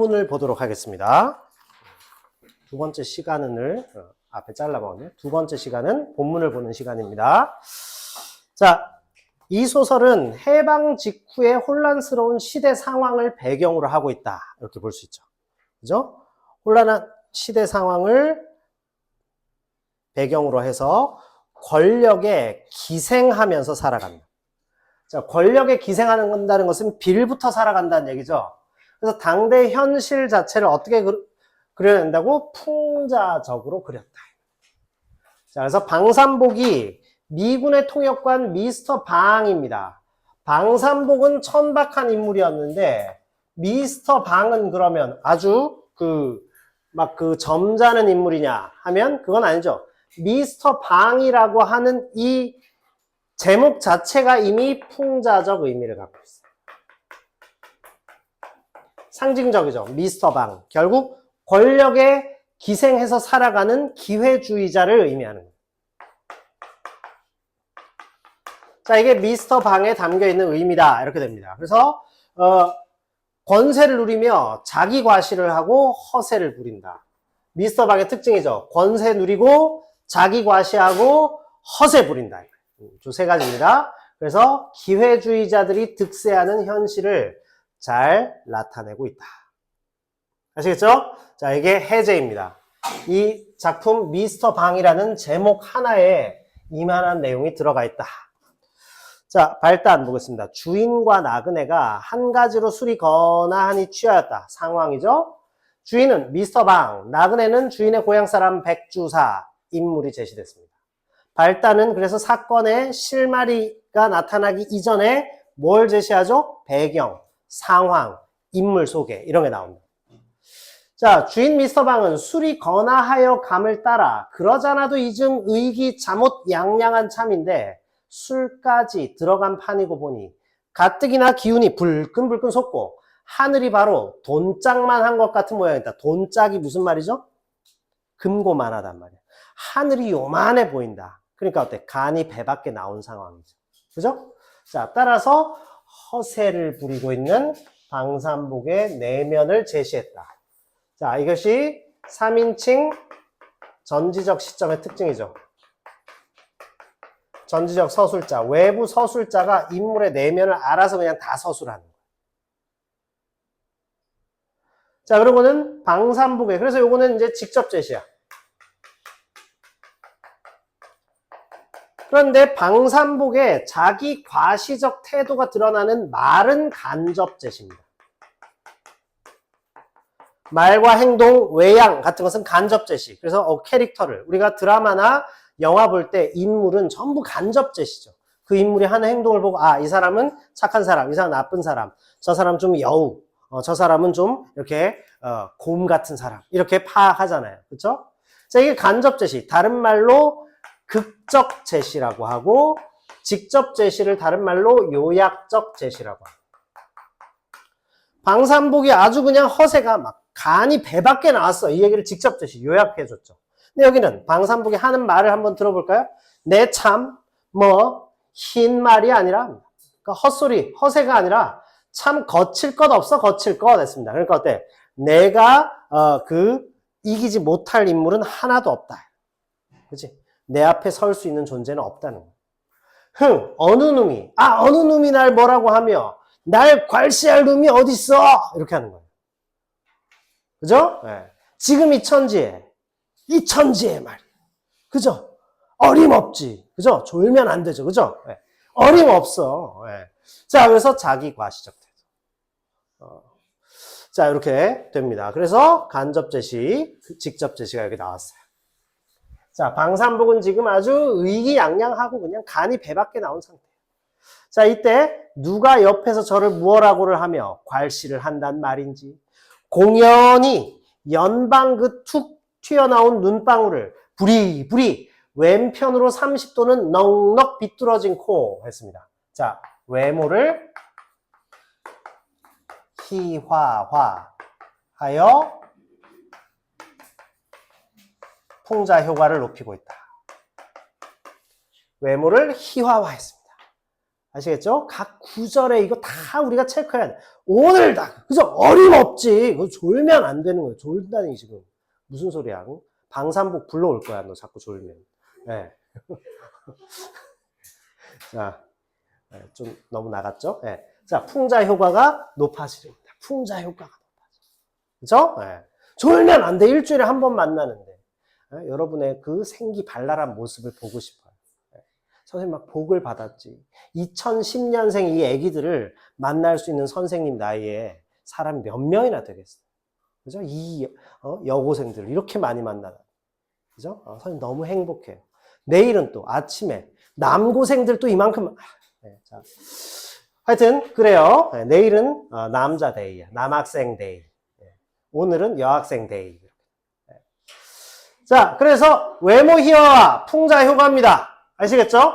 본문을 보도록 하겠습니다. 두 번째 시간을 앞에 잘라먹었네요. 두 번째 시간은 본문을 보는 시간입니다. 자, 이 소설은 해방 직후의 혼란스러운 시대 상황을 배경으로 하고 있다. 이렇게 볼 수 있죠. 그죠? 혼란한 시대 상황을 배경으로 해서 권력에 기생하면서 살아간다. 자, 권력에 기생한다는 것은 빌부터 살아간다는 얘기죠. 그래서 당대 현실 자체를 어떻게 그려낸다고? 풍자적으로 그렸다. 자, 그래서 방산복이 미군의 통역관 미스터 방입니다. 방산복은 천박한 인물이었는데 미스터 방은 그러면 아주 막 점잖은 인물이냐 하면 그건 아니죠. 미스터 방이라고 하는 이 제목 자체가 이미 풍자적 의미를 갖고 있어요. 상징적이죠. 미스터 방. 결국 권력에 기생해서 살아가는 기회주의자를 의미하는 거예요. 자, 이게 미스터 방에 담겨있는 의미다. 이렇게 됩니다. 그래서 권세를 누리며 자기 과시를 하고 허세를 부린다. 미스터 방의 특징이죠. 권세 누리고 자기 과시하고 허세 부린다. 두 세 가지입니다. 그래서 기회주의자들이 득세하는 현실을 잘 나타내고 있다. 아시겠죠? 자, 이게 해제입니다. 이 작품 미스터 방이라는 제목 하나에 이만한 내용이 들어가 있다. 자, 발단 보겠습니다. 주인과 나그네가 한 가지로 술이 거나하니 취하였다. 상황이죠? 주인은 미스터 방, 나그네는 주인의 고향 사람 백주사, 인물이 제시됐습니다. 발단은 그래서 사건의 실마리가 나타나기 이전에 뭘 제시하죠? 배경, 상황, 인물 소개 이런 게 나옵니다. 자, 주인 미스터 방은 술이 거나하여 감을 따라 그러잖아도 이중 의기 잠옷 양양한 참인데 술까지 들어간 판이고 보니 가뜩이나 기운이 불끈불끈 솟고 하늘이 바로 돈짝만 한 것 같은 모양이다. 돈짝이 무슨 말이죠? 금고만하단 말이야. 하늘이 요만해 보인다. 그러니까 어때? 간이 배 밖에 나온 상황이죠. 그죠? 자, 따라서 허세를 부리고 있는 방산복의 내면을 제시했다. 자, 이것이 3인칭 전지적 시점의 특징이죠. 전지적 서술자, 외부 서술자가 인물의 내면을 알아서 그냥 다 서술하는 거예요. 자, 그리고는 방산복에, 그래서 요거는 이제 직접 제시야. 그런데 방산복에 자기 과시적 태도가 드러나는 말은 간접 제시입니다. 말과 행동, 외양 같은 것은 간접 제시. 그래서 캐릭터를 우리가 드라마나 영화 볼 때 인물은 전부 간접 제시죠. 그 인물이 하는 행동을 보고 이 사람은 착한 사람, 이 사람은 나쁜 사람, 저 사람은 좀 여우, 저 사람은 좀 이렇게 곰 같은 사람 이렇게 파악하잖아요. 그렇죠? 자, 이게 간접 제시. 다른 말로 극적 제시라고 하고 직접 제시를 다른 말로 요약적 제시라고 합니다. 방산복이 아주 그냥 허세가 막 간이 배 밖에 나왔어. 이 얘기를 직접 제시, 요약해줬죠. 근데 여기는 방산복이 하는 말을 한번 들어볼까요? 내 참, 흰 말이 아니라, 그러니까 헛소리, 허세가 아니라 참 거칠 것 없어, 거칠 것 했습니다. 그러니까 어때? 내가, 이기지 못할 인물은 하나도 없다. 그치? 내 앞에 설 수 있는 존재는 없다는 거예요. 어느 놈이 날 뭐라고 하며, 날 괄시할 놈이 어딨어? 이렇게 하는 거예요. 그죠? 네. 지금 이 천지에 말이에요. 그죠? 어림없지. 그죠? 졸면 안 되죠. 그죠? 네. 어림없어. 네. 자, 그래서 자기 과시적 태도. 자, 이렇게 됩니다. 그래서 간접 제시, 직접 제시가 여기 나왔어요. 자, 방산복은 지금 아주 의기양양하고 그냥 간이 배 밖에 나온 상태예요. 자, 이때 누가 옆에서 저를 무엇라고를 하며 괄시를 한단 말인지 공연히 연방 툭 튀어나온 눈방울을 부리부리 왼편으로 30도는 넉넉 비뚤어진 코 했습니다. 자, 외모를 희화화하여 풍자 효과를 높이고 있다. 외모를 희화화했습니다. 아시겠죠? 각 구절에 이거 다 우리가 체크해야 돼. 오늘 다, 그죠? 어림없지. 그거 졸면 안 되는 거예요. 졸다니, 지금. 무슨 소리야? 응? 방산복 불러올 거야, 너 자꾸 졸면. 네. 자, 좀 너무 나갔죠? 네. 자, 풍자 효과가 높아집니다. 풍자 효과가 높아져. 그죠? 네. 졸면 안 돼. 일주일에 한 번 만나는데. 네. 여러분의 그 생기 발랄한 모습을 보고 싶어요. 네. 선생님 막 복을 받았지. 2010년생 이 애기들을 만날 수 있는 선생님 나이에 사람이 몇 명이나 되겠어요. 그죠? 이 여고생들 이렇게 많이 만나다. 그죠? 선생님 너무 행복해요. 내일은 또 아침에 남고생들 또 이만큼. 네, 자. 하여튼 그래요. 네, 내일은 남자 데이야. 남학생 데이. 네, 오늘은 여학생 데이. 네. 자, 그래서 외모 희화화 풍자 효과입니다. 아시겠죠?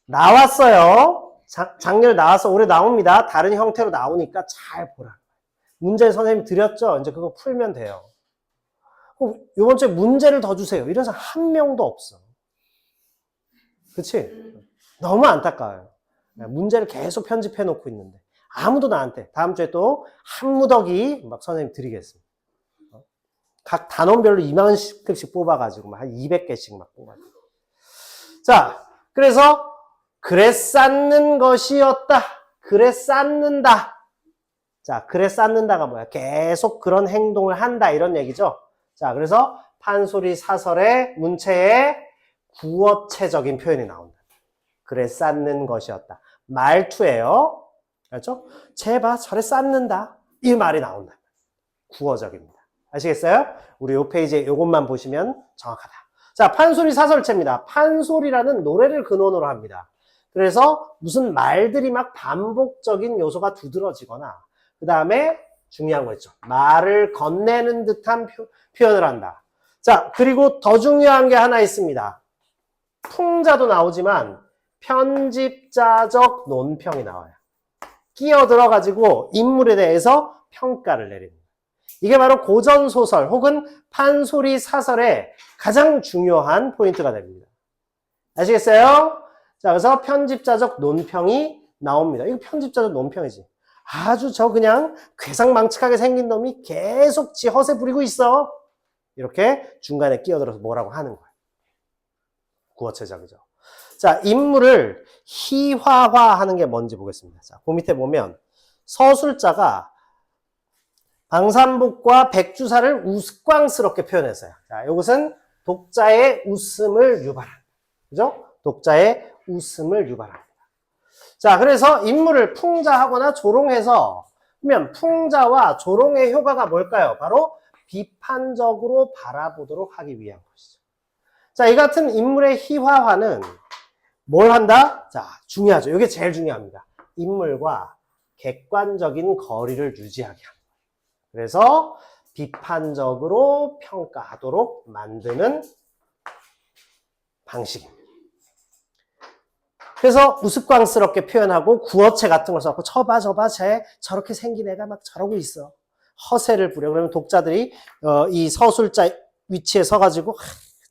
나왔어요. 작년에 나와서 올해 나옵니다. 다른 형태로 나오니까 잘 보라. 문제 선생님이 드렸죠? 이제 그거 풀면 돼요. 이번 주에 문제를 더 주세요. 이런 사람 한 명도 없어. 그치? 너무 안타까워요. 문제를 계속 편집해 놓고 있는데 아무도 나한테 다음 주에 또 한 무더기 막 선생님 드리겠습니다. 각 단원별로 2만원씩 뽑아가지고 막 한 200개씩 막 뽑아요. 자, 그래서 그래 쌓는 것이었다. 그래 쌓는다. 자, 그래 쌓는다가 뭐야? 계속 그런 행동을 한다 이런 얘기죠. 자, 그래서 판소리 사설의 문체에 구어체적인 표현이 나온다. 그래 쌓는 것이었다. 말투예요. 알죠? 쟤봐 저래 쌓는다. 이 말이 나온다. 구어적입니다. 아시겠어요? 우리 요 페이지에 요것만 보시면 정확하다. 자, 판소리 사설체입니다. 판소리라는 노래를 근원으로 합니다. 그래서 무슨 말들이 막 반복적인 요소가 두드러지거나 그 다음에 중요한 거 있죠. 말을 건네는 듯한 표현을 한다. 자, 그리고 더 중요한 게 하나 있습니다. 풍자도 나오지만 편집자적 논평이 나와요. 끼어 들어가지고 인물에 대해서 평가를 내립니다. 이게 바로 고전소설 혹은 판소리 사설의 가장 중요한 포인트가 됩니다. 아시겠어요? 자, 그래서 편집자적 논평이 나옵니다. 이거 편집자적 논평이지. 아주 저 그냥 괴상망측하게 생긴 놈이 계속 지 허세 부리고 있어. 이렇게 중간에 끼어들어서 뭐라고 하는 거예요. 구어체적이죠. 자, 인물을 희화화하는 게 뭔지 보겠습니다. 자, 그 밑에 보면 서술자가 방산복과 백주사를 우스꽝스럽게 표현했어요. 자, 이것은 독자의 웃음을 유발합니다. 그죠? 독자의 웃음을 유발합니다. 자, 그래서 인물을 풍자하거나 조롱해서 그러면 풍자와 조롱의 효과가 뭘까요? 바로 비판적으로 바라보도록 하기 위한 것이죠. 자, 이 같은 인물의 희화화는 뭘 한다? 자, 중요하죠. 이게 제일 중요합니다. 인물과 객관적인 거리를 유지하게 합니다. 그래서 비판적으로 평가하도록 만드는 방식입니다. 그래서 우스꽝스럽게 표현하고 구어체 같은 걸 써갖고 저봐 쟤 저렇게 생긴 애가 막 저러고 있어. 허세를 부려. 그러면 독자들이 이 서술자 위치에 서가지고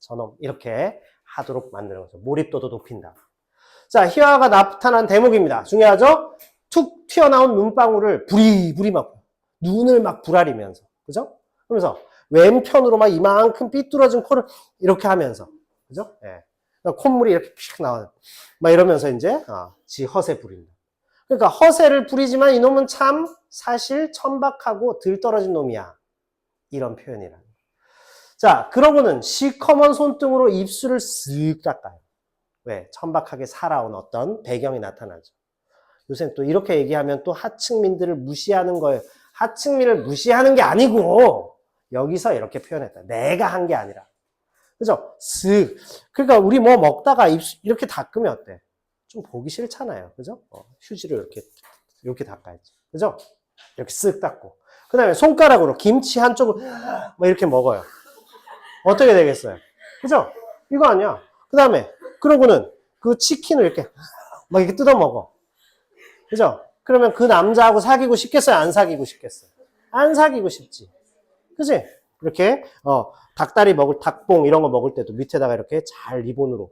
저놈 이렇게 하도록 만드는 거죠. 몰입도도 높인다. 자, 희화가 나타난 대목입니다. 중요하죠? 툭 튀어나온 눈방울을 부리부리 막 눈을 막 부라리면서 그죠? 그러면서 왼편으로 막 이만큼 삐뚤어진 코를 이렇게 하면서 그죠? 예. 콧물이 이렇게 픽 나와요. 막 이러면서 이제 지 허세 부린다. 그러니까 허세를 부리지만 이놈은 참 사실 천박하고 들떨어진 놈이야. 이런 표현이라. 자, 그러고는 시커먼 손등으로 입술을 쓱 닦아요. 왜? 천박하게 살아온 어떤 배경이 나타나죠. 요새 또 이렇게 얘기하면 또 하층민들을 무시하는 거예요. 하층민을 무시하는 게 아니고 여기서 이렇게 표현했다. 내가 한 게 아니라. 그죠? 쓱. 그러니까 우리 뭐 먹다가 입술 이렇게 닦으면 어때? 좀 보기 싫잖아요. 그죠? 휴지를 이렇게 닦아야지. 그죠? 이렇게 쓱 닦고. 그 다음에 손가락으로 김치 한쪽을 막 이렇게 먹어요. 어떻게 되겠어요? 그죠? 이거 아니야. 그 다음에, 그러고는 그 치킨을 이렇게 막 이렇게 뜯어 먹어. 그죠? 그러면 그 남자하고 사귀고 싶겠어요? 안 사귀고 싶겠어요? 안 사귀고 싶지. 그지? 이렇게, 닭다리 닭봉 이런 거 먹을 때도 밑에다가 이렇게 잘 리본으로,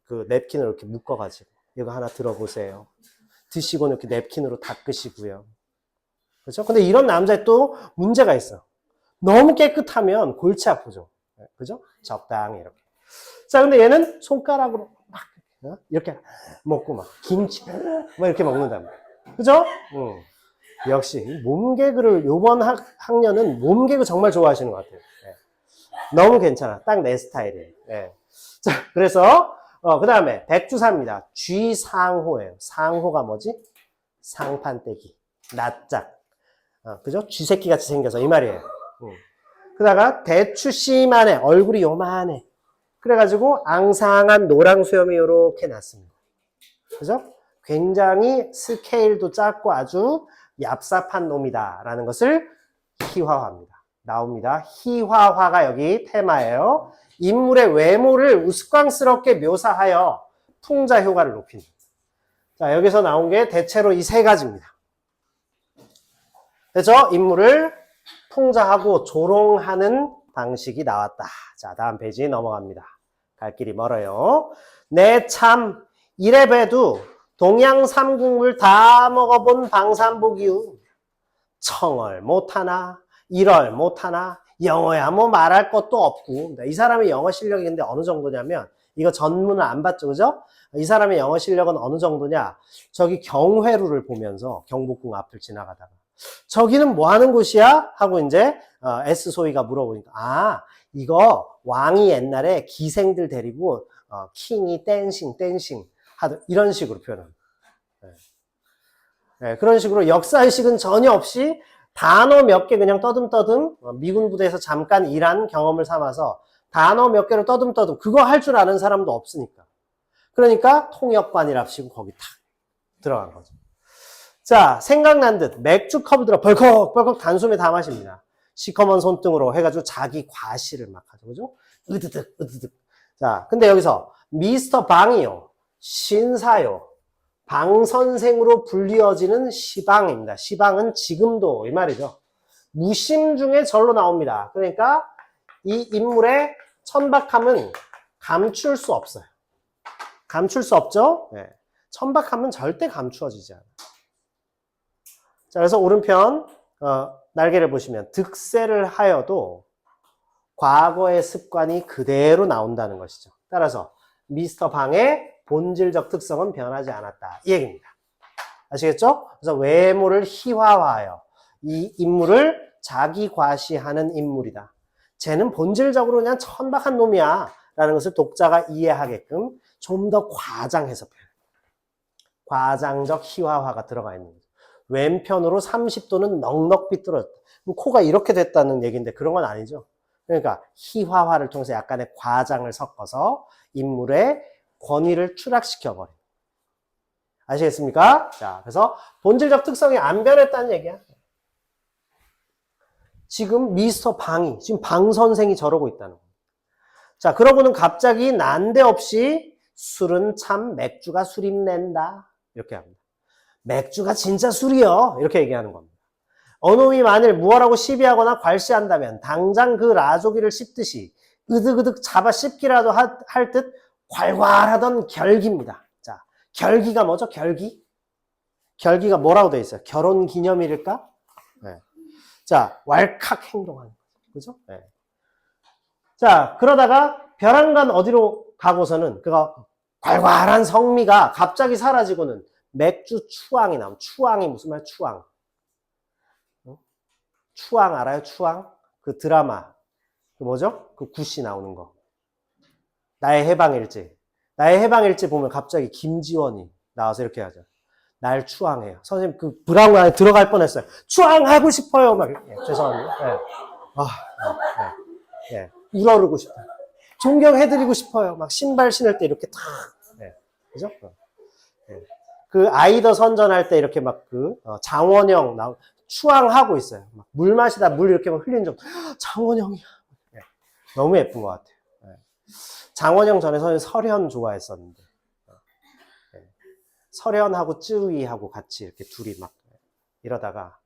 그 냅킨을 이렇게 묶어가지고. 이거 하나 들어보세요. 드시고 이렇게 냅킨으로 닦으시고요. 그렇죠? 근데 이런 남자에 또 문제가 있어. 너무 깨끗하면 골치 아프죠. 그죠? 적당히 이렇게. 자, 근데 얘는 손가락으로 막 이렇게 먹고 막 김치 막 이렇게 먹는단 말이야. 그죠? 역시 몸개그를 요번 학년은 몸개그 정말 좋아하시는 것 같아요. 네. 너무 괜찮아. 딱 내 스타일이에요. 네. 자, 그래서 그 다음에 백주사입니다. 쥐상호예요. 상호가 뭐지? 상판떼기, 낯짝. 그죠? 쥐새끼 같이 생겨서 이 말이에요. 그다가 대추 씨만해. 얼굴이 요만해. 그래가지고 앙상한 노랑 수염이 요렇게 났습니다. 그죠? 굉장히 스케일도 작고 아주 얍삽한 놈이다라는 것을 희화화합니다. 나옵니다. 희화화가 여기 테마예요. 인물의 외모를 우스꽝스럽게 묘사하여 풍자 효과를 높인다. 자, 여기서 나온 게 대체로 이 세 가지입니다. 그죠? 인물을 풍자하고 조롱하는 방식이 나왔다. 자, 다음 페이지 넘어갑니다. 갈 길이 멀어요. 내 참 이래 봬도 동양 삼국물 다 먹어본 방산복이유. 청얼 못하나 일얼 못하나 영어야 뭐 말할 것도 없고. 이 사람의 영어 실력이 근데 어느 정도냐면 이거 전문을 안 봤죠, 그죠? 이 사람의 영어 실력은 어느 정도냐? 저기 경회루를 보면서 경복궁 앞을 지나가다가 저기는 뭐 하는 곳이야? 하고 이제 S소희가 물어보니까 이거 왕이 옛날에 기생들 데리고 킹이 댄싱 하던 이런 식으로 표현합니다. 네, 그런 식으로 역사의식은 전혀 없이 단어 몇 개 그냥 떠듬떠듬 미군 부대에서 잠깐 일한 경험을 삼아서 단어 몇 개로 떠듬떠듬 그거 할 줄 아는 사람도 없으니까. 그러니까 통역관이랍시고 거기 탁 들어간 거죠. 자, 생각난 듯 맥주컵을 들어 벌컥벌컥 단숨에 다 마십니다. 시커먼 손등으로 해가지고 자기 과시를 막 하죠. 그죠? 으드득. 자, 근데 여기서 미스터 방이요. 신사요. 방 선생으로 불리어지는 시방입니다. 시방은 지금도 이 말이죠. 무심 중에 절로 나옵니다. 그러니까 이 인물의 천박함은 감출 수 없어요. 감출 수 없죠? 네. 천박함은 절대 감추어지지 않아요. 자, 그래서 오른편 날개를 보시면 득세를 하여도 과거의 습관이 그대로 나온다는 것이죠. 따라서 미스터 방의 본질적 특성은 변하지 않았다. 이 얘기입니다. 아시겠죠? 그래서 외모를 희화화하여 이 인물을 자기 과시하는 인물이다. 쟤는 본질적으로 그냥 천박한 놈이야 라는 것을 독자가 이해하게끔 좀 더 과장해서 표현해요. 과장적 희화화가 들어가 있는 거죠. 왼편으로 30도는 넉넉 삐뚤어졌다. 코가 이렇게 됐다는 얘기인데 그런 건 아니죠. 그러니까 희화화를 통해서 약간의 과장을 섞어서 인물의 권위를 추락시켜버린. 아시겠습니까? 자, 그래서 본질적 특성이 안 변했다는 얘기야. 지금 미스터 방이, 지금 방 선생이 저러고 있다는 거예요. 자, 그러고는 갑자기 난데없이 술은 참 맥주가 술임낸다. 이렇게 합니다. 맥주가 진짜 술이요. 이렇게 얘기하는 겁니다. 어놈이 만일 무엇하고 시비하거나 괄시한다면 당장 그 라조기를 씹듯이 으득으득 잡아 씹기라도 할 듯 괄괄하던 결기입니다. 자, 결기가 뭐죠? 결기가 뭐라고 되어 있어요? 결혼 기념일일까? 네. 자, 왈칵 행동하는 거죠. 그죠? 네. 자, 그러다가 벼랑간 어디로 가고서는 그가 괄괄한 성미가 갑자기 사라지고는 맥주 추앙이 나옵니다. 추앙이 무슨 말? 추앙. 추앙 알아요? 추앙? 그 드라마. 그 뭐죠? 그 구씨 나오는 거. 나의 해방일지. 나의 해방일지 보면 갑자기 김지원이 나와서 이렇게 하죠. 날 추앙해요. 선생님 그 브라운 안에 들어갈 뻔했어요. 추앙하고 싶어요. 막 죄송합니다. 우러르고 싶어요. 존경해드리고 싶어요. 막 신발 신을 때 이렇게 탁. 그죠? 그 아이더 선전할 때 이렇게 막 그 장원영 추앙하고 있어요. 막 물 마시다 물 이렇게 막 흘리는 적. 장원영이야. 너무 예쁜 것 같아요. 장원영 전에 설현 좋아했었는데 설현하고 쯔위하고 같이 이렇게 둘이 막 이러다가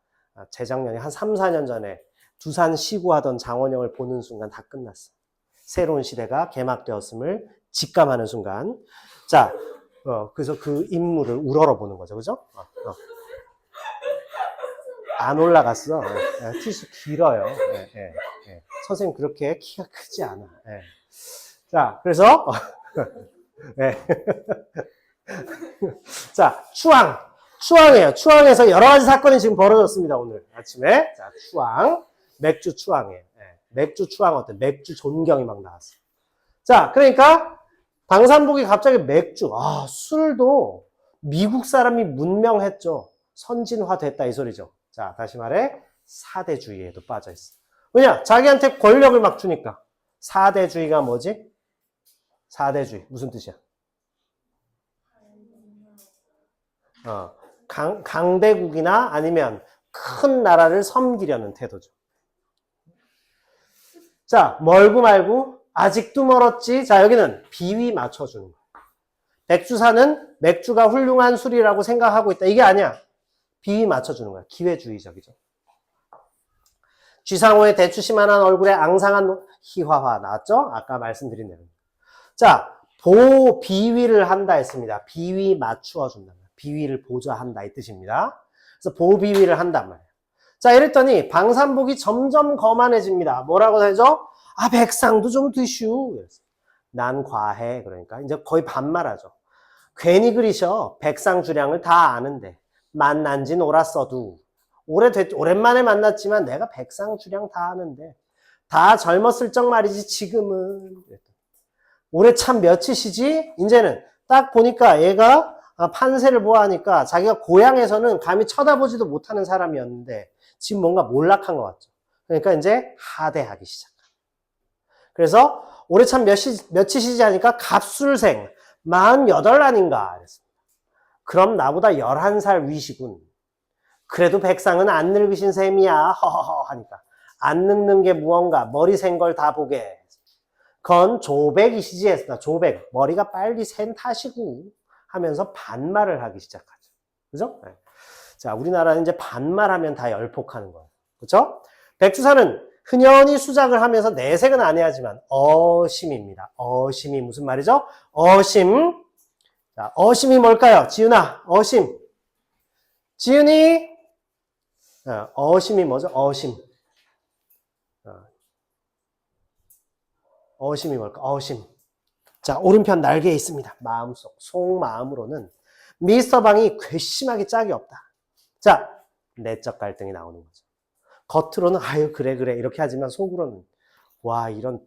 재작년에 한 3, 4년 전에 두산 시구하던 장원영을 보는 순간 다 끝났어. 새로운 시대가 개막되었음을 직감하는 순간. 자, 그래서 그 인물을 우러러보는 거죠. 그죠? 안 올라갔어. 티슈 길어요. 선생님 그렇게 키가 크지 않아. 자, 그래서 자, 추앙이에요. 추앙에서 여러 가지 사건이 지금 벌어졌습니다. 오늘 아침에. 자, 추앙. 맥주 추앙이에요. 맥주 추앙 어때? 맥주 존경이 막 나왔어. 자, 그러니까 방산복이 갑자기 맥주. 술도 미국 사람이 문명했죠. 선진화됐다 이 소리죠. 자, 다시 말해 사대주의에도 빠져있어. 왜냐? 자기한테 권력을 막 주니까. 사대주의가 뭐지? 사대주의 무슨 뜻이야? 강대국이나 아니면 큰 나라를 섬기려는 태도죠. 자, 멀고 말고 아직도 멀었지. 자, 여기는 비위 맞춰주는 거야. 백주사는 맥주가 훌륭한 술이라고 생각하고 있다. 이게 아니야. 비위 맞춰주는 거야. 기회주의적이죠. 쥐상호의 대추시만한 얼굴에 앙상한 희화화 나왔죠? 아까 말씀드린 내용. 자, 비위를 한다 했습니다. 비위 맞추어 준다. 비위를 보좌한다 이 뜻입니다. 그래서 보비위를 한단 말이에요. 자, 이랬더니 방산복이 점점 거만해집니다. 뭐라고 하죠? 백상도 좀 드슈. 난 과해. 그러니까 이제 거의 반말하죠. 괜히 그리셔. 백상 주량을 다 아는데 만난 지 놀았어도 오랜만에 만났지만 내가 백상 주량 다 아는데 다 젊었을 적 말이지 지금은. 올해 참 몇이시지? 이제는 딱 보니까 얘가 판세를 보아하니까 자기가 고향에서는 감히 쳐다보지도 못하는 사람이었는데 지금 뭔가 몰락한 것 같죠. 그러니까 이제 하대하기 시작합니다. 그래서 올해 참 몇이시지 하니까 갑술생 48 아닌가 그랬습니다. 그럼 나보다 11살 위시군. 그래도 백상은 안 늙으신 셈이야. 허허허 하니까 안 늙는 게 무언가 머리 센 걸 다 보게. 건 조백이시지 했습니다. 조백. 머리가 빨리 센 탓이고 하면서 반말을 하기 시작하죠. 그죠? 네. 자, 우리나라는 이제 반말하면 다 열폭하는 거예요. 그죠? 백주사는 흔연히 수작을 하면서 내색은 안 해야지만 어심입니다. 어심이 무슨 말이죠? 어심. 자, 어심이 뭘까요? 지윤아, 어심. 지윤이, 어심이 뭐죠? 어심. 어심이 뭘까? 어심. 자, 오른편 날개에 있습니다. 마음속, 속마음으로는 미스터 방이 괘씸하게 짝이 없다. 자, 내적 갈등이 나오는 거죠. 겉으로는 아유 그래 이렇게 하지만 속으로는 와 이런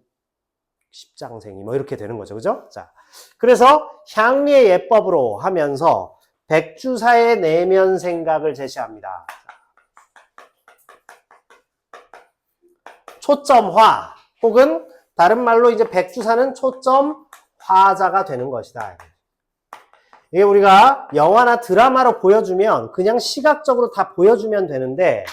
십장생이 뭐 이렇게 되는 거죠. 그죠? 자, 그래서 향리의 예법으로 하면서 백주사의 내면 생각을 제시합니다. 초점화 혹은 다른 말로 이제 백주사는 초점화자가 되는 것이다. 이게 우리가 영화나 드라마로 보여주면 그냥 시각적으로 다 보여주면 되는데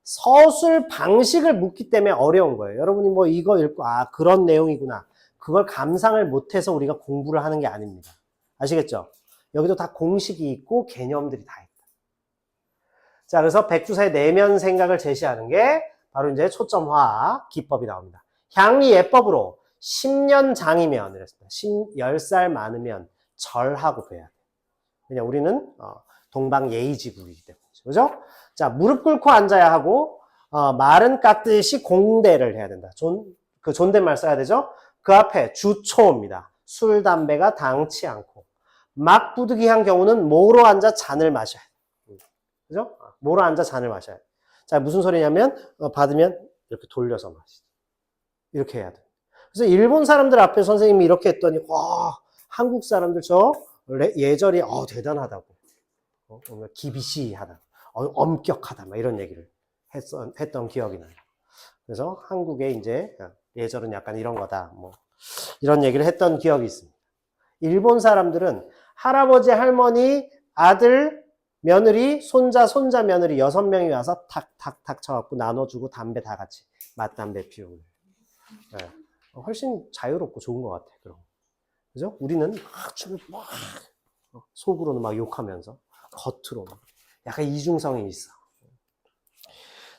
서술 방식을 묻기 때문에 어려운 거예요. 여러분이 뭐 이거 읽고 그런 내용이구나. 그걸 감상을 못해서 우리가 공부를 하는 게 아닙니다. 아시겠죠? 여기도 다 공식이 있고 개념들이 다 있다. 자, 그래서 백주사의 내면 생각을 제시하는 게 바로 이제 초점화 기법이 나옵니다. 향리 예법으로 10년 장이면 이랬습니다. 10살 많으면 절하고 뵈야 돼. 왜냐 우리는 동방 예의지국이기 때문이죠. 그죠? 자, 무릎 꿇고 앉아야 하고 말은 깎듯이 공대를 해야 된다. 존댓말 써야 되죠? 그 앞에 주초입니다. 술, 담배가 당치 않고 막 부득이한 경우는 모로 앉아 잔을 마셔야 돼. 그죠? 모로 앉아 잔을 마셔야 돼. 자, 무슨 소리냐면 받으면 이렇게 돌려서 마시죠. 이렇게 해야 돼. 그래서 일본 사람들 앞에 선생님이 이렇게 했더니 와 한국 사람들 저 예절이 대단하다고 기비시하다 엄격하다 막 이런 얘기를 했던 기억이 나요. 그래서 한국의 이제 예절은 약간 이런 거다 뭐 이런 얘기를 했던 기억이 있습니다. 일본 사람들은 할아버지 할머니 아들 며느리 손자 며느리 6명이 와서 탁탁탁 쳐갖고 나눠주고 담배 다 같이 맛담배 피우고 네. 훨씬 자유롭고 좋은 것 같아요. 그럼. 그죠? 우리는 막 춤을 막 속으로는 막 욕하면서 겉으로 약간 이중성이 있어.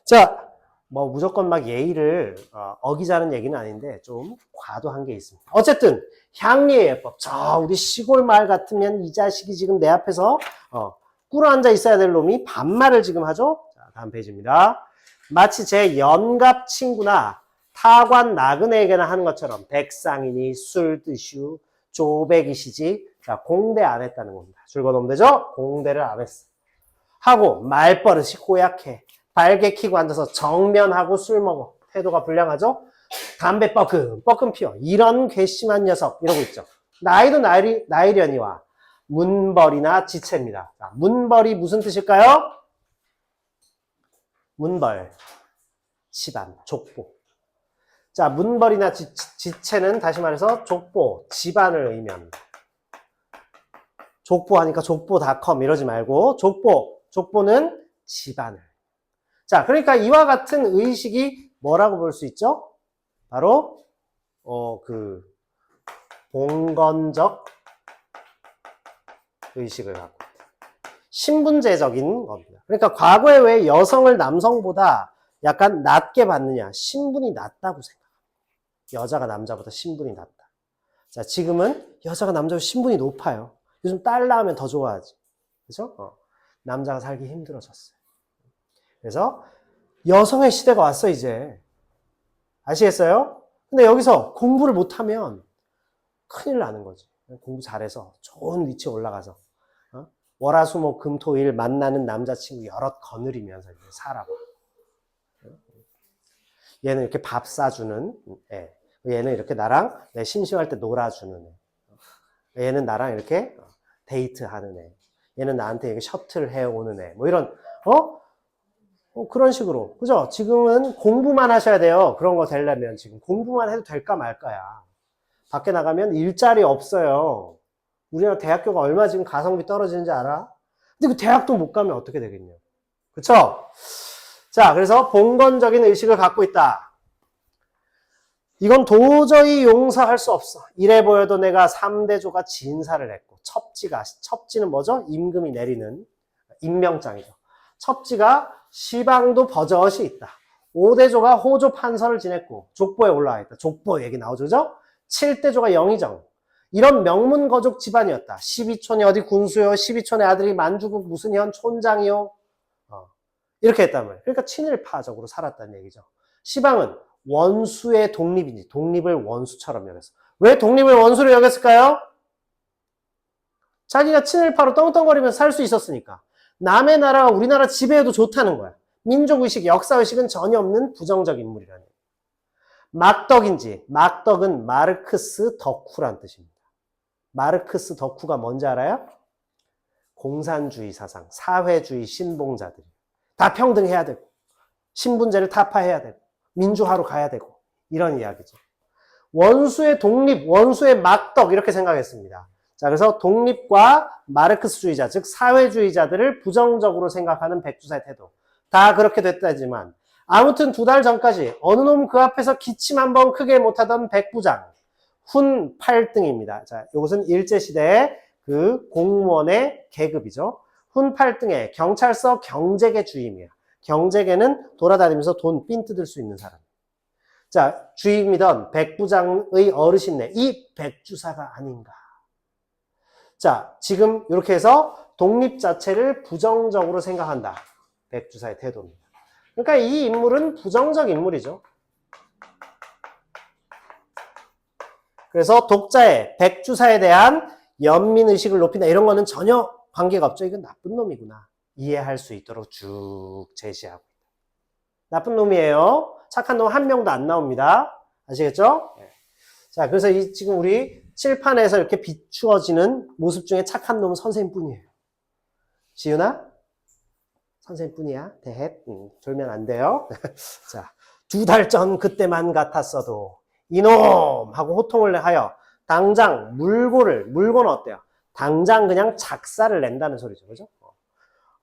자, 뭐 무조건 막 예의를 어기자는 얘기는 아닌데 좀 과도한 게 있습니다. 어쨌든 향리의 예법. 저 우리 시골 마을 같으면 이 자식이 지금 내 앞에서 꿇어 앉아 있어야 될 놈이 반말을 지금 하죠. 자, 다음 페이지입니다. 마치 제 연갑 친구나 타관 나그네에게나 하는 것처럼 백상이니 술 드시우 조백이시지. 자, 공대 안 했다는 겁니다. 줄 거놓으면 되죠? 공대를 안 했어. 하고 말버릇이 고약해. 발개 키고 앉아서 정면하고 술 먹어. 태도가 불량하죠? 담배 뻐끔 피워. 이런 괘씸한 녀석 이러고 있죠. 나이도 나이려니와 문벌이나 지체입니다. 자, 문벌이 무슨 뜻일까요? 문벌, 집안, 족보. 자, 문벌이나 지체는 다시 말해서 족보, 집안을 의미합니다. 족보 하니까 족보닷컴 이러지 말고 족보는 집안을. 자, 그러니까 이와 같은 의식이 뭐라고 볼 수 있죠? 바로 봉건적 의식을 갖고 신분제적인 겁니다. 그러니까 과거에 왜 여성을 남성보다 약간 낮게 받느냐? 신분이 낮다고 생각합니다. 여자가 남자보다 신분이 낮다. 자, 지금은 여자가 남자보다 신분이 높아요. 요즘 딸 낳으면 더 좋아하지. 그죠? 남자가 살기 힘들어졌어요. 그래서 여성의 시대가 왔어, 이제. 아시겠어요? 근데 여기서 공부를 못하면 큰일 나는 거지. 공부 잘해서 좋은 위치에 올라가서 월화수목 금토일 만나는 남자친구 여럿 거느리면서 이제 살아봐. 얘는 이렇게 밥 사주는 애. 얘는 이렇게 나랑 내 심심할 때 놀아주는 애. 얘는 나랑 이렇게 데이트하는 애. 얘는 나한테 이렇게 셔틀 해오는 애. 뭐 이런 그런 식으로. 그죠? 지금은 공부만 하셔야 돼요. 그런 거 되려면 지금 공부만 해도 될까 말까야. 밖에 나가면 일자리 없어요. 우리나라 대학교가 얼마 지금 가성비 떨어지는지 알아? 근데 그 대학도 못 가면 어떻게 되겠냐. 그쵸? 자, 그래서 봉건적인 의식을 갖고 있다. 이건 도저히 용서할 수 없어. 이래 보여도 내가 3대조가 진사를 했고, 첩지는 뭐죠? 임금이 내리는 임명장이죠. 첩지가 시방도 버젓이 있다. 5대조가 호조 판서를 지냈고, 족보에 올라와 있다. 족보 얘기 나오죠, 그죠? 7대조가 영의정. 이런 명문거족 집안이었다. 12촌이 어디 군수요, 12촌의 아들이 만주국 무슨 현 촌장이요. 이렇게 했단 말이에요. 그러니까 친일파적으로 살았다는 얘기죠. 시방은 원수의 독립이지. 독립을 원수처럼 여겼어. 왜 독립을 원수로 여겼을까요? 자기가 친일파로 떵떵거리면서 살 수 있었으니까. 남의 나라가 우리나라 지배해도 좋다는 거야. 민족의식, 역사의식은 전혀 없는 부정적 인물이라는 거예요. 막덕은 마르크스 덕후란 뜻입니다. 마르크스 덕후가 뭔지 알아요? 공산주의 사상, 사회주의 신봉자들이 다 평등해야 되고 신분제를 타파해야 되고 민주화로 가야 되고 이런 이야기죠. 원수의 독립, 원수의 막덕 이렇게 생각했습니다. 자, 그래서 독립과 마르크스주의자, 즉 사회주의자들을 부정적으로 생각하는 백주사의 태도. 다 그렇게 됐다지만 아무튼 2달 전까지 어느 놈 그 앞에서 기침 한 번 크게 못하던 백부장, 훈 8등입니다. 자, 이것은 일제시대의 그 공무원의 계급이죠. 훈 8등의 경찰서 경제계 주임이야. 경제계는 돌아다니면서 돈 삥 뜯을 수 있는 사람. 자, 주임이던 백부장의 어르신네, 이 백주사가 아닌가. 자, 지금 이렇게 해서 독립 자체를 부정적으로 생각한다. 백주사의 태도입니다. 그러니까 이 인물은 부정적 인물이죠. 그래서 독자의 백주사에 대한 연민의식을 높인다. 이런 거는 전혀 관계가 없죠. 이건 나쁜 놈이구나. 이해할 수 있도록 쭉 제시하고 있다. 나쁜 놈이에요. 착한 놈 한 명도 안 나옵니다. 아시겠죠? 자, 그래서 지금 우리 칠판에서 이렇게 비추어지는 모습 중에 착한 놈은 선생님뿐이에요. 지윤아? 선생님뿐이야. 대헷. 졸면 안 돼요. 자, 2달 전 그때만 같았어도 이놈! 하고 호통을 하여 당장 물고는 어때요? 당장 그냥 작사를 낸다는 소리죠. 그죠?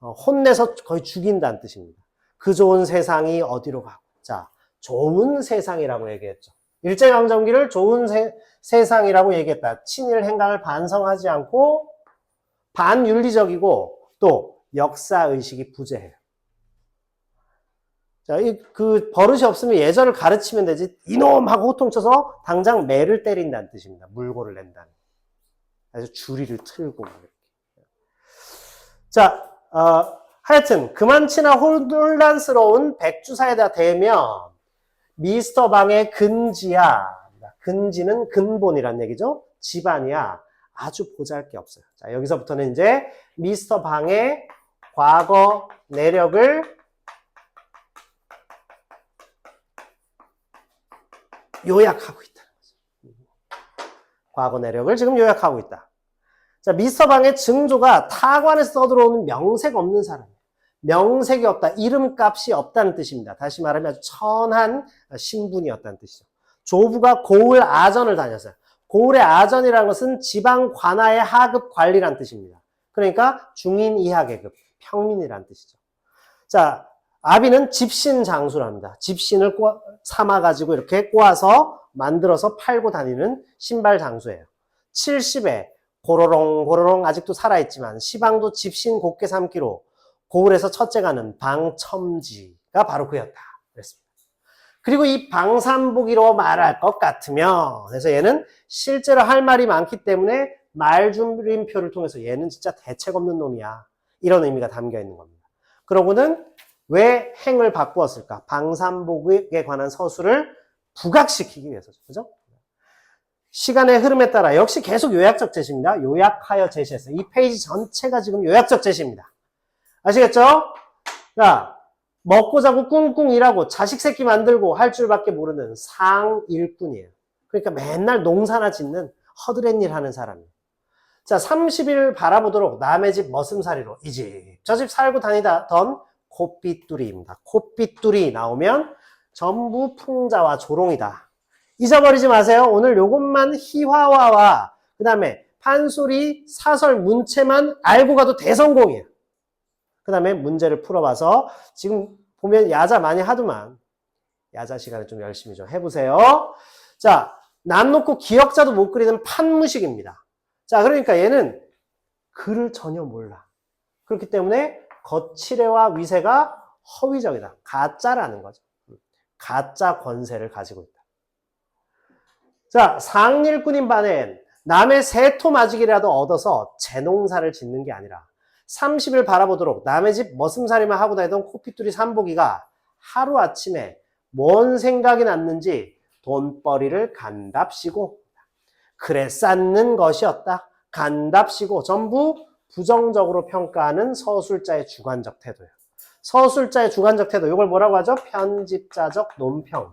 혼내서 거의 죽인다는 뜻입니다. 그 좋은 세상이 어디로 가고. 자, 좋은 세상이라고 얘기했죠. 일제강점기를 좋은 세상이라고 얘기했다. 친일 행각을 반성하지 않고 반윤리적이고 또 역사의식이 부재해요. 자, 그 버릇이 없으면 예절을 가르치면 되지. 이놈! 하고 호통쳐서 당장 매를 때린다는 뜻입니다. 물고를 낸다는. 그래서 주리를 틀고. 이렇게. 자, 하여튼 그만치나 혼란스러운 백주사에다 대면 미스터 방의 근지야. 근지는 근본이란 얘기죠. 집안이야. 아주 보잘게 없어요. 자, 여기서부터는 이제 미스터 방의 과거 내력을 요약하고 있다. 과거 내력을 지금 요약하고 있다. 자, 미스터 방의 증조가 타관에서 떠들어오는 명색 없는 사람이에요. 명색이 없다. 이름값이 없다는 뜻입니다. 다시 말하면 아주 천한 신분이었다는 뜻이죠. 조부가 고을 아전을 다녔어요. 고을의 아전이라는 것은 지방 관아의 하급 관리란 뜻입니다. 그러니까 중인 이하 계급, 평민이란 뜻이죠. 자, 아비는 집신 장수랍니다. 집신을 삼아가지고 이렇게 꼬아서 만들어서 팔고 다니는 신발 장수예요. 70에 고로롱 고로롱 아직도 살아있지만 시방도 집신 곱게 삼기로 고을에서 첫째가는 방첨지가 바로 그였다. 그랬습니다. 그리고 이 방삼복이로 말할 것 같으면 그래서 얘는 실제로 할 말이 많기 때문에 말줄임표를 통해서 얘는 진짜 대책 없는 놈이야. 이런 의미가 담겨 있는 겁니다. 그러고는 왜 행을 바꾸었을까? 방삼복에 관한 서술을 부각시키기 위해서죠. 그죠? 시간의 흐름에 따라 역시 계속 요약적 제시입니다. 요약하여 제시했어요. 이 페이지 전체가 지금 요약적 제시입니다. 아시겠죠? 자, 먹고 자고 꿍꿍 일하고 자식 새끼 만들고 할 줄밖에 모르는 상일꾼이에요. 그러니까 맨날 농사나 짓는 허드렛 일 하는 사람이에요. 자, 30일 바라보도록 남의 집 머슴살이로 이 집 저 집 살고 다니던 콧비뚜리입니다. 콧비뚜리 나오면 전부 풍자와 조롱이다. 잊어버리지 마세요. 오늘 요것만 희화화와 그 다음에 판소리, 사설, 문체만 알고 가도 대성공이에요. 그 다음에 문제를 풀어봐서 지금 보면 야자 많이 하더만 야자 시간에 좀 열심히 좀 해보세요. 자, 남 놓고 기억자도 못 그리는 판무식입니다. 자, 그러니까 얘는 글을 전혀 몰라. 그렇기 때문에 거칠애와 위세가 허위적이다. 가짜라는 거죠. 가짜 권세를 가지고 있다. 자, 상일꾼인 반엔 남의 세토마지기라도 얻어서 재농사를 짓는 게 아니라 30일 바라보도록 남의 집 머슴살이만 하고 다니던 코피뚜리 삼복이가 하루아침에 뭔 생각이 났는지 돈벌이를 간답시고 그래 쌓는 것이었다. 간답시고 전부 부정적으로 평가하는 서술자의 주관적 태도예요. 서술자의 주관적 태도, 이걸 뭐라고 하죠? 편집자적 논평.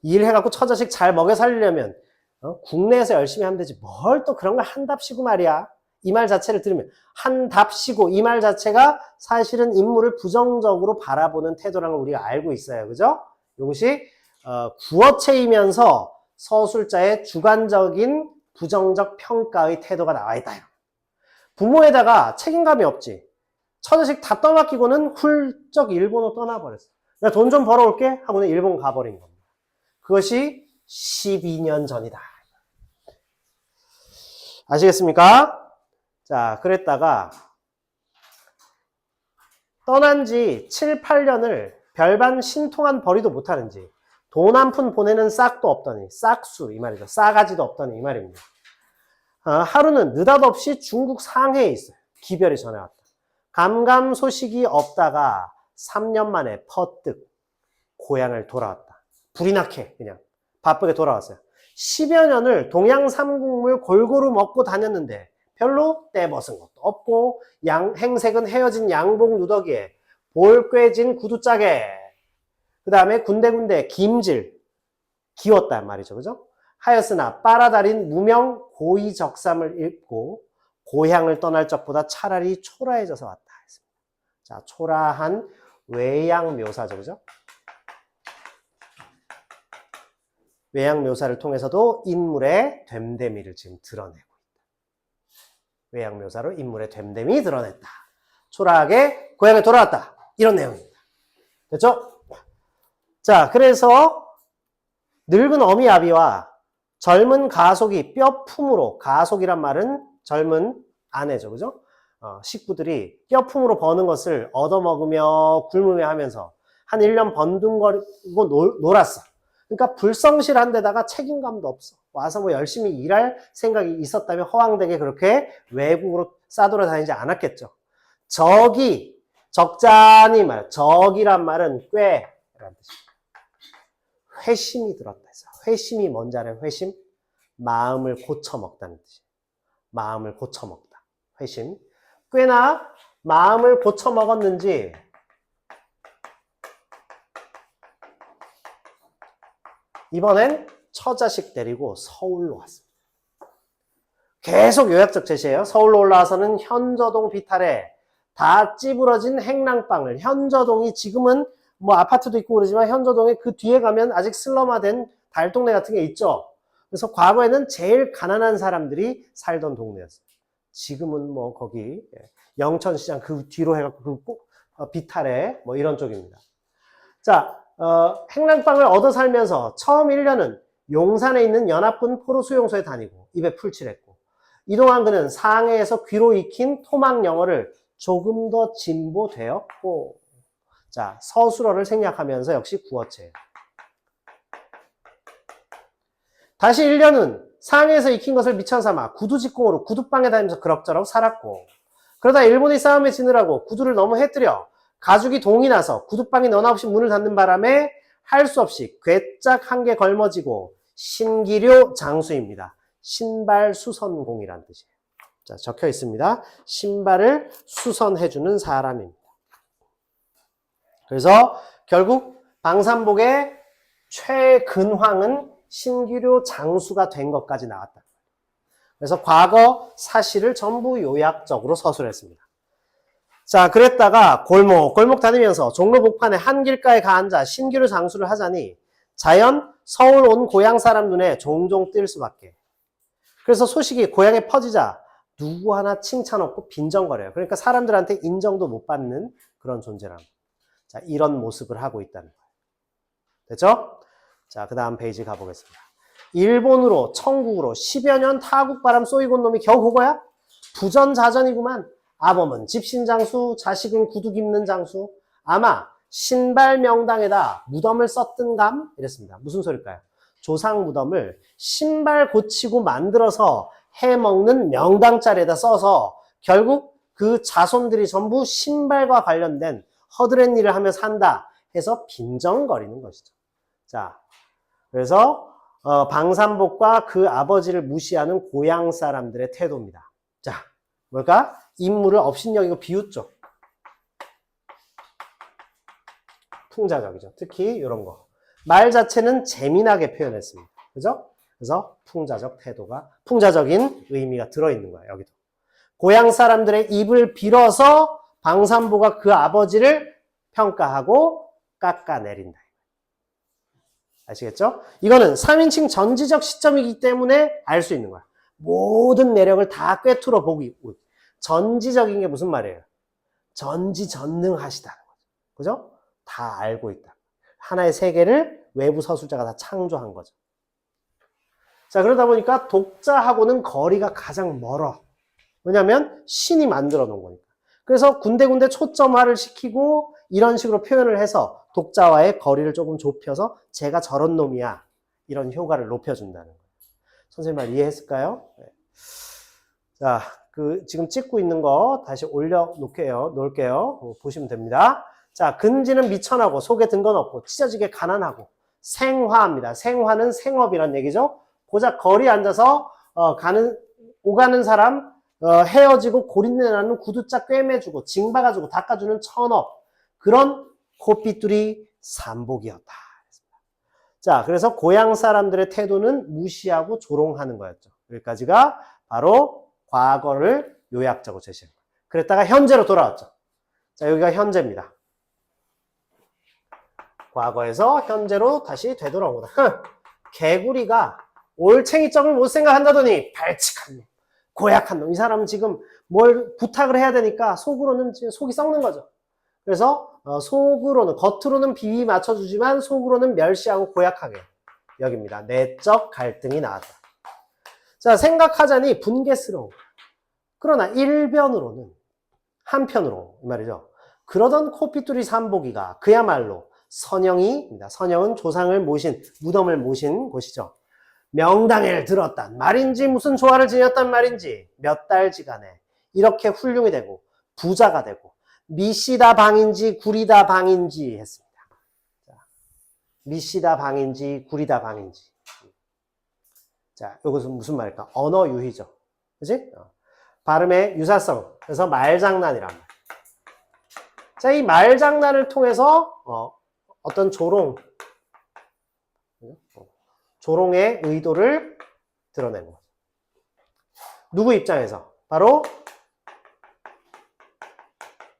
일해갖고 처자식 잘 먹여 살리려면 국내에서 열심히 하면 되지 뭘 또 그런 걸 한답시고 말이야. 이 말 자체를 들으면 한답시고 이 말 자체가 사실은 인물을 부정적으로 바라보는 태도라는 걸 우리가 알고 있어요. 그죠? 이것이 구어체이면서 서술자의 주관적인 부정적 평가의 태도가 나와 있다. 부모에다가 책임감이 없지. 처자식 다 떠맡기고는 훌쩍 일본으로 떠나버렸어. 내가 돈 좀 벌어올게 하고는 일본 가버린 겁니다. 그것이 12년 전이다. 아시겠습니까? 자, 그랬다가 떠난 지 7, 8년을 별반 신통한 벌이도 못하는지 돈 한 푼 보내는 싹도 없더니 싹수 이 말이죠. 싸가지도 없더니 이 말입니다. 하루는 느닷없이 중국 상해에 있어요. 기별이 전해왔다. 감감 소식이 없다가 3년 만에 퍼뜩 고향을 돌아왔다. 불이 나게 그냥 바쁘게 돌아왔어요. 10여 년을 동양 삼국물 골고루 먹고 다녔는데 별로 떼벗은 것도 없고 행색은 헤어진 양복 누더기에 볼꿰진 구두짝에 그 다음에 군데군데 김질 기웠단 말이죠. 그죠? 하였으나 빨아달인 무명 고의적삼을 입고 고향을 떠날 적보다 차라리 초라해져서 왔다 했습니다. 자, 초라한 외양 묘사죠. 그죠? 외양 묘사를 통해서도 인물의 됨됨이를 지금 드러내고 있다. 외양 묘사로 인물의 됨됨이 드러냈다. 초라하게 고향에 돌아왔다. 이런 내용입니다. 됐죠? 자, 그래서 늙은 어미 아비와 젊은 가속이 뼈품으로, 가속이란 말은 젊은 아내죠. 그죠? 식구들이 뼈품으로 버는 것을 얻어먹으며 굶으며 하면서 한 1년 번둥거리고 놀았어. 그러니까 불성실한 데다가 책임감도 없어. 와서 뭐 열심히 일할 생각이 있었다면 허황되게 그렇게 외국으로 싸돌아다니지 않았겠죠. 적잖이 말, 적이란 말은 꾀라는 뜻입니다. 회심이 들었다 해서. 회심이 뭔지 알아요? 회심? 마음을 고쳐먹다는 뜻이에요. 마음을 고쳐먹다. 회심. 꽤나 마음을 고쳐먹었는지 이번엔 처자식 데리고 서울로 왔습니다. 계속 요약적 제시예요. 서울로 올라와서는 현저동 비탈에 다 찌부러진 행랑방을, 현저동이 지금은 뭐 아파트도 있고 그러지만 현저동에 그 뒤에 가면 아직 슬럼화된 달동네 같은 게 있죠. 그래서 과거에는 제일 가난한 사람들이 살던 동네였어요. 지금은 뭐 거기 영천시장 그 뒤로 해갖고 그 비탈에 뭐 이런 쪽입니다. 자, 행랑방을 얻어 살면서 처음 1년은 용산에 있는 연합군 포로 수용소에 다니고 입에 풀칠했고, 이동안 그는 상해에서 귀로 익힌 토막 영어를 조금 더 진보되었고, 자, 서술어를 생략하면서 역시 구어체예요. 다시 1년은 상해에서 익힌 것을 미천 삼아 구두직공으로 구두방에 다니면서 그럭저럭 살았고, 그러다 일본이 싸움에 지느라고 구두를 너무 해뜨려 가죽이 동이 나서 구두방이 너나 없이 문을 닫는 바람에 할 수 없이 괴짝 한 개 걸머지고 신기료 장수입니다. 신발 수선공이라는 뜻이에요. 자, 적혀 있습니다. 신발을 수선해주는 사람입니다. 그래서 결국 방산복의 최근황은 신기료 장수가 된 것까지 나왔다. 그래서 과거 사실을 전부 요약적으로 서술했습니다. 자, 그랬다가 골목 다니면서 종로 복판에 한 길가에 가앉아 신기료 장수를 하자니 자연 서울 온 고향 사람 눈에 종종 띌 수밖에. 그래서 소식이 고향에 퍼지자 누구 하나 칭찬 없고 빈정거려요. 그러니까 사람들한테 인정도 못 받는 그런 존재란. 자, 이런 모습을 하고 있다는 거예요. 됐죠? 자, 그 다음 페이지 가보겠습니다. 일본으로 천국으로 10여 년 타국바람 쏘이고 온 놈이 겨우 그거야? 부전자전이구만. 아범은 집신장수, 자식은 구두 입는 장수. 아마 신발 명당에다 무덤을 썼던감? 이랬습니다. 무슨 소릴까요? 조상 무덤을 신발 고치고 만들어서 해먹는 명당자리에다 써서 결국 그 자손들이 전부 신발과 관련된 허드렛 일을 하며 산다 해서 빈정거리는 것이죠. 자, 그래서 방산복과 그 아버지를 무시하는 고향 사람들의 태도입니다. 자, 뭘까? 인물을 업신여기고 비웃죠. 풍자적이죠. 특히 이런 거. 말 자체는 재미나게 표현했습니다. 그죠? 그래서 풍자적인 의미가 들어있는 거예요. 여기도. 고향 사람들의 입을 빌어서 방산보가 그 아버지를 평가하고 깎아내린다. 아시겠죠? 이거는 3인칭 전지적 시점이기 때문에 알 수 있는 거야. 모든 내력을 다 꿰뚫어 보기. 전지적인 게 무슨 말이에요? 전지전능하시다는 거죠. 그죠? 다 알고 있다. 하나의 세계를 외부 서술자가 다 창조한 거죠. 자, 그러다 보니까 독자하고는 거리가 가장 멀어. 왜냐하면 신이 만들어 놓은 거니까. 그래서 군데군데 초점화를 시키고 이런 식으로 표현을 해서 독자와의 거리를 조금 좁혀서 제가 저런 놈이야. 이런 효과를 높여준다는 거예요. 선생님 말 이해했을까요? 네. 자, 지금 찍고 있는 거 다시 놓을게요. 보시면 됩니다. 자, 근지는 미천하고 속에 든 건 없고 찢어지게 가난하고 생화입니다. 생화는 생업이란 얘기죠. 고작 거리에 앉아서 오가는 사람 헤어지고 고린내 나는 구두짝 꿰매주고 징박아주고 닦아주는 천업, 그런 콧비뚤이 삼복이었다. 자, 그래서 고향 사람들의 태도는 무시하고 조롱하는 거였죠. 여기까지가 바로 과거를 요약적으로 제시한 거예요. 그랬다가 현재로 돌아왔죠. 자, 여기가 현재입니다. 과거에서 현재로 다시 되돌아온 거다. 개구리가 올챙이점을 못 생각한다더니 발칙한 놈, 고약한 놈. 이 사람은 지금 뭘 부탁을 해야 되니까 속으로는 속이 썩는 거죠. 그래서 겉으로는 비위 맞춰주지만 속으로는 멸시하고 고약하게 여깁니다. 내적 갈등이 나왔다. 자, 생각하자니 분개스러워. 그러나 일변으로는 한편으로 이 말이죠. 그러던 코피뚜리 삼보기가 그야말로 선영이입니다. 선영은 조상을 모신, 무덤을 모신 곳이죠. 명당을 들었단 말인지 무슨 조화를 지녔단 말인지 몇 달지간에 이렇게 훌륭히 되고 부자가 되고 미시다 방인지 구리다 방인지 했습니다. 미시다 방인지 구리다 방인지. 자, 이것은 무슨 말일까? 언어 유희죠. 그치? 발음의 유사성. 그래서 말장난이란 말. 자, 이 말장난을 통해서 어떤 조롱의 의도를 드러내는 거죠. 누구 입장에서? 바로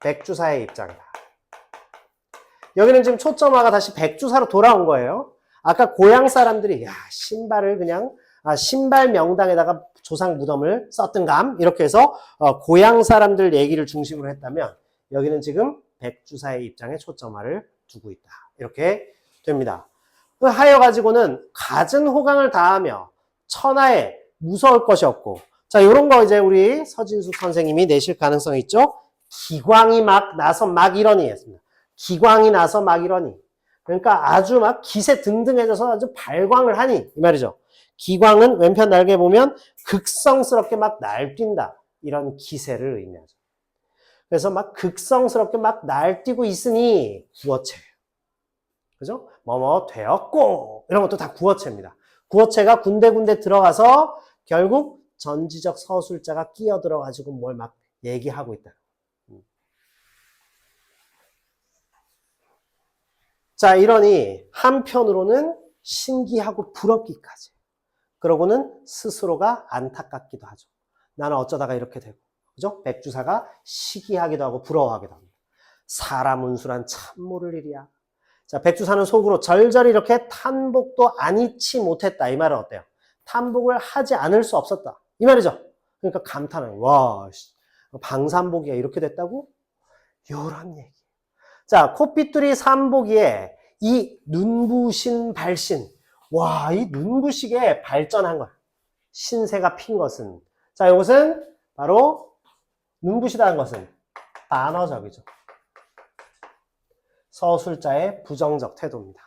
백주사의 입장이다. 여기는 지금 초점화가 다시 백주사로 돌아온 거예요. 아까 고향 사람들이 신발을 그냥 신발 명당에다가 조상 무덤을 썼던감 이렇게 해서 고향 사람들 얘기를 중심으로 했다면 여기는 지금 백주사의 입장에 초점화를 두고 있다. 이렇게 됩니다. 하여 가지고는 갖은 호강을 다하며 천하에 무서울 것이 없고 자 이런 거 이제 우리 서진숙 선생님이 내실 가능성이 있죠. 기광이 막 나서 막 이러니 했습니다. 기광이 나서 막 이러니 그러니까 아주 막 기세 등등해져서 아주 발광을 하니 이 말이죠. 기광은 왼편 날개 보면 극성스럽게 막 날뛴다 이런 기세를 의미하죠. 그래서 막 극성스럽게 막 날뛰고 있으니 구어체예요. 그죠? 뭐뭐 되었고 이런 것도 다 구어체입니다. 구어체가 군데군데 들어가서 결국 전지적 서술자가 끼어들어가지고 뭘 막 얘기하고 있다. 자, 이러니 한편으로는 신기하고 부럽기까지. 그러고는 스스로가 안타깝기도 하죠. 나는 어쩌다가 이렇게 되고. 그죠? 백주사가 시기하기도 하고 부러워하기도 합니다. 사람 운수란 참 모를 일이야. 자, 백주사는 속으로 절절히 이렇게 탄복도 안 잊지 못했다. 이 말은 어때요? 탄복을 하지 않을 수 없었다. 이 말이죠. 그러니까 감탄을, 와, 방산복이야. 이렇게 됐다고? 요런 얘기. 자, 코피뚜리 삼보기에 이 눈부신 발신. 와, 이 눈부시게 발전한 거야. 신세가 핀 것은. 자, 이것은 바로 눈부시다는 것은 반어적이죠. 서술자의 부정적 태도입니다.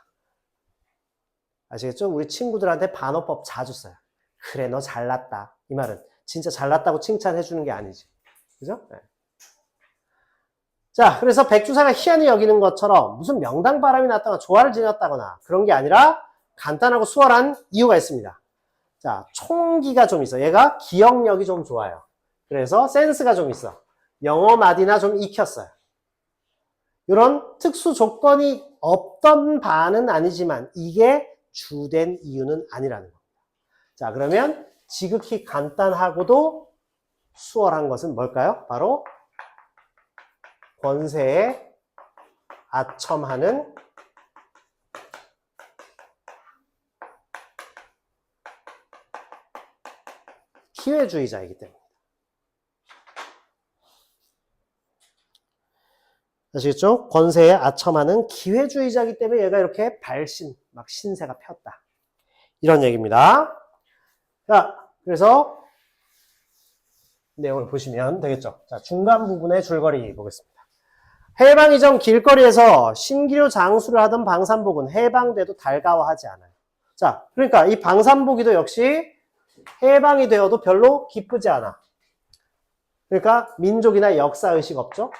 아시겠죠? 우리 친구들한테 반어법 자주 써요. 그래, 너 잘났다. 이 말은 진짜 잘났다고 칭찬해 주는 게 아니지. 그죠? 네. 자, 그래서 백주사가 희한히 여기는 것처럼 무슨 명당 바람이 났다거나 조화를 지녔다거나 그런 게 아니라 간단하고 수월한 이유가 있습니다. 자, 총기가 좀 있어. 얘가 기억력이 좀 좋아요. 그래서 센스가 좀 있어. 영어 마디나 좀 익혔어요. 이런 특수 조건이 없던 바는 아니지만 이게 주된 이유는 아니라는 겁니다. 자, 그러면 지극히 간단하고도 수월한 것은 뭘까요? 바로 권세에 아첨하는 기회주의자이기 때문에. 아시겠죠? 권세에 아첨하는 기회주의자이기 때문에 얘가 이렇게 발신, 막 신세가 폈다. 이런 얘기입니다. 자, 그래서 내용을 보시면 되겠죠. 자, 중간 부분의 줄거리 보겠습니다. 해방 이전 길거리에서 신기루 장수를 하던 방산복은 해방돼도 달가워하지 않아요. 자, 그러니까 이 방산복이도 역시 해방이 되어도 별로 기쁘지 않아. 그러니까 민족이나 역사의식 없죠?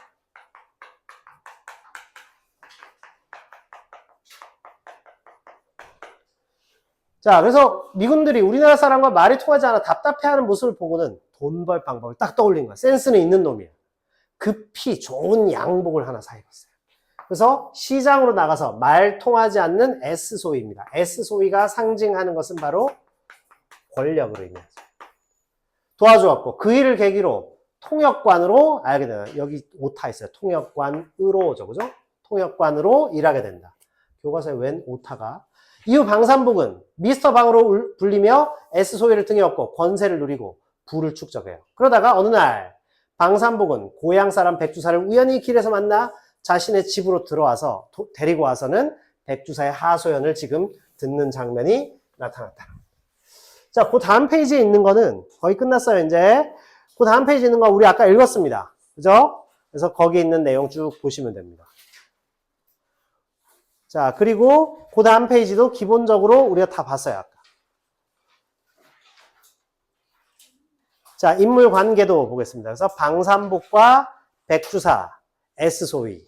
자, 그래서 미군들이 우리나라 사람과 말이 통하지 않아 답답해하는 모습을 보고는 돈 벌 방법을 딱 떠올린 거야. 센스는 있는 놈이야. 급히 좋은 양복을 하나 사입었어요. 그래서 시장으로 나가서 말 통하지 않는 S소위입니다. S소위가 상징하는 것은 바로 권력으로 의미하죠. 도와주었고 그 일을 계기로 통역관으로 알게 돼요. 여기 오타 있어요. 통역관으로죠. 그죠? 통역관으로 일하게 된다. 교과서에 웬 오타가. 이후 방산복은 미스터 방으로 불리며 S소위를 등에 업고 권세를 누리고 부를 축적해요. 그러다가 어느 날 방산복은 고향 사람 백주사를 우연히 길에서 만나 자신의 집으로 들어와서 데리고 와서는 백주사의 하소연을 지금 듣는 장면이 나타났다. 자, 그 다음 페이지에 있는 거는 거의 끝났어요, 이제. 그 다음 페이지에 있는 거 우리 아까 읽었습니다. 그죠? 그래서 거기 있는 내용 쭉 보시면 됩니다. 자, 그리고 그 다음 페이지도 기본적으로 우리가 다 봤어요, 아까. 자, 인물 관계도 보겠습니다. 그래서 방산복과 백주사, S소위.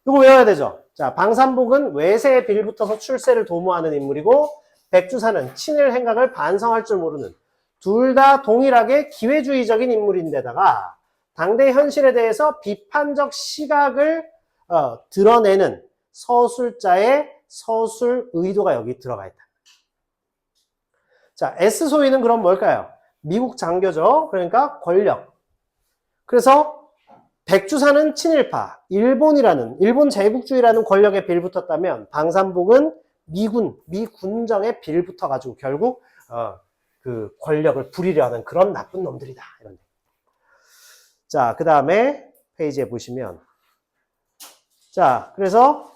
이거 외워야 되죠? 자, 방산복은 외세에 빌붙어서 출세를 도모하는 인물이고, 백주사는 친일 행각을 반성할 줄 모르는 둘 다 동일하게 기회주의적인 인물인데다가 당대 현실에 대해서 비판적 시각을 드러내는 서술자의 서술 의도가 여기 들어가 있다. 자, S소위는 그럼 뭘까요? 미국 장교죠. 그러니까 권력. 그래서 백주사는 친일파, 일본 제국주의라는 권력에 빌붙었다면 방산복은 미군정에 빌붙어가지고 결국 그 권력을 부리려 하는 그런 나쁜 놈들이다. 이런. 자, 그 다음에 페이지에 보시면 자, 그래서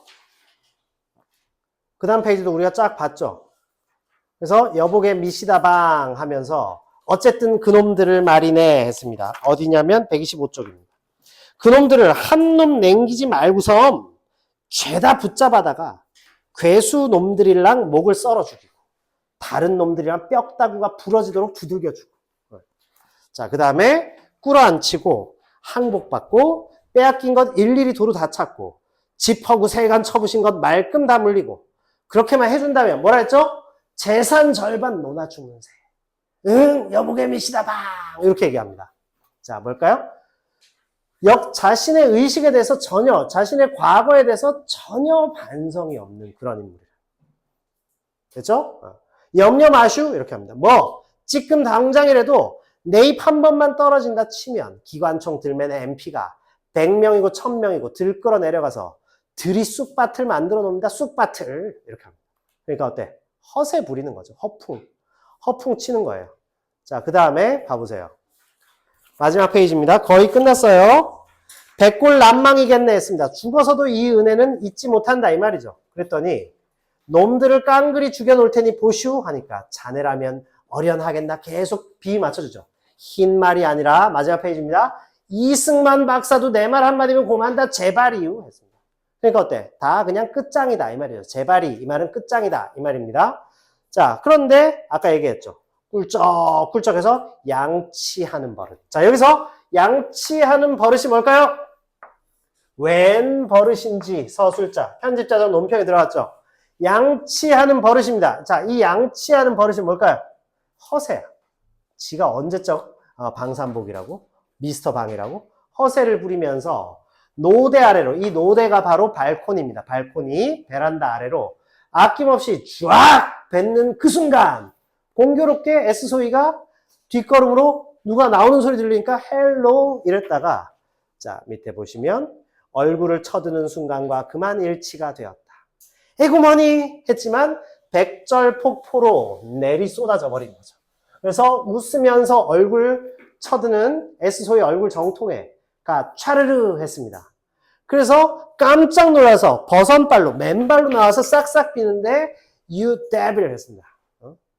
그 다음 페이지도 우리가 쫙 봤죠. 그래서 여복의 미시다방 하면서 어쨌든 그놈들을 말이네 했습니다. 어디냐면 125쪽입니다. 그놈들을 한 놈 냉기지 말고서 죄다 붙잡아다가 괴수 놈들이랑 목을 썰어 죽이고 다른 놈들이랑 뼈다구가 부러지도록 두들겨 주고. 자, 그 다음에 꿇어앉히고 항복받고 빼앗긴 것 일일이 도로 다 찾고 집허구 세간 쳐부신 것 말끔 다 물리고 그렇게만 해준다면 뭐라 했죠? 재산 절반 논아 죽는 새. 응, 여복의 미시다방 이렇게 얘기합니다. 자, 뭘까요? 자신의 의식에 대해서 전혀, 자신의 과거에 대해서 전혀 반성이 없는 그런 인물이에요. 됐죠? 염려 마슈 이렇게 합니다. 지금 당장이라도 내 입 한 번만 떨어진다 치면 기관총 들맨의 MP가 100명이고 1000명이고 들끌어 내려가서 들이 쑥밭을 만들어 놓습니다. 쑥밭을 이렇게 합니다. 그러니까 어때? 허세 부리는 거죠. 허풍 치는 거예요. 자, 그 다음에 봐보세요. 마지막 페이지입니다. 거의 끝났어요. 백골난망이겠네 했습니다. 죽어서도 이 은혜는 잊지 못한다 이 말이죠. 그랬더니 놈들을 깡그리 죽여놓을 테니 보시오 하니까 자네라면 어련하겠나 계속 비 맞춰주죠. 흰 말이 아니라 마지막 페이지입니다. 이승만 박사도 내 말 한마디면 고만다 제발이유 했습니다. 그러니까 어때? 다 그냥 끝장이다 이 말이죠. 제발이 이 말은 끝장이다 이 말입니다. 자, 그런데 아까 얘기했죠. 꿀쩍꿀쩍해서 양치하는 버릇. 자, 여기서 양치하는 버릇이 뭘까요? 웬 버릇인지 서술자, 편집자적 논평에 들어갔죠. 양치하는 버릇입니다. 자, 이 양치하는 버릇이 뭘까요? 허세야. 지가 언제적 방산복이라고? 미스터 방이라고? 허세를 부리면서 노대 아래로, 이 노대가 바로 발코니입니다. 발코니, 베란다 아래로 아낌없이 쫙 뱉는 그 순간 공교롭게 S소위가 뒷걸음으로 누가 나오는 소리 들리니까 헬로 이랬다가 자, 밑에 보시면 얼굴을 쳐드는 순간과 그만 일치가 되었다. 에구머니 했지만 백절폭포로 내리 쏟아져 버린 거죠. 그래서 웃으면서 얼굴 쳐드는 S소위 얼굴 정통에가 촤르르 했습니다. 그래서 깜짝 놀라서 버선발로 맨발로 나와서 싹싹 비는데 You devil 했습니다.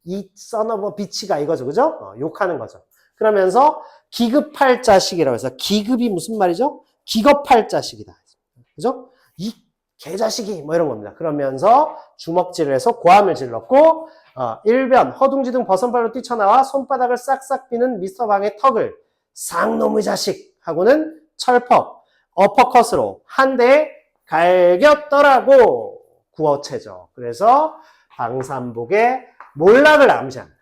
이 son of a bitch가 이거죠. 그죠? 욕하는 거죠. 그러면서 기급할 자식이라고 해서 기급이 무슨 말이죠? 기겁할 자식이다. 그죠? 이 개자식이 뭐 이런 겁니다. 그러면서 주먹질을 해서 고함을 질렀고 일변 허둥지둥 버선발로 뛰쳐나와 손바닥을 싹싹 비는 미스터 방의 턱을 쌍놈의 자식 하고는 철퍽 어퍼컷으로 한 대에 갈겼더라고 구어체죠. 그래서 방산복의 몰락을 암시합니다.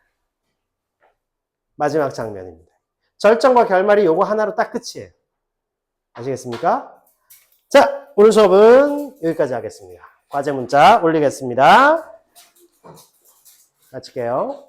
마지막 장면입니다. 절정과 결말이 요거 하나로 딱 끝이에요. 아시겠습니까? 자, 오늘 수업은 여기까지 하겠습니다. 과제 문자 올리겠습니다. 마칠게요.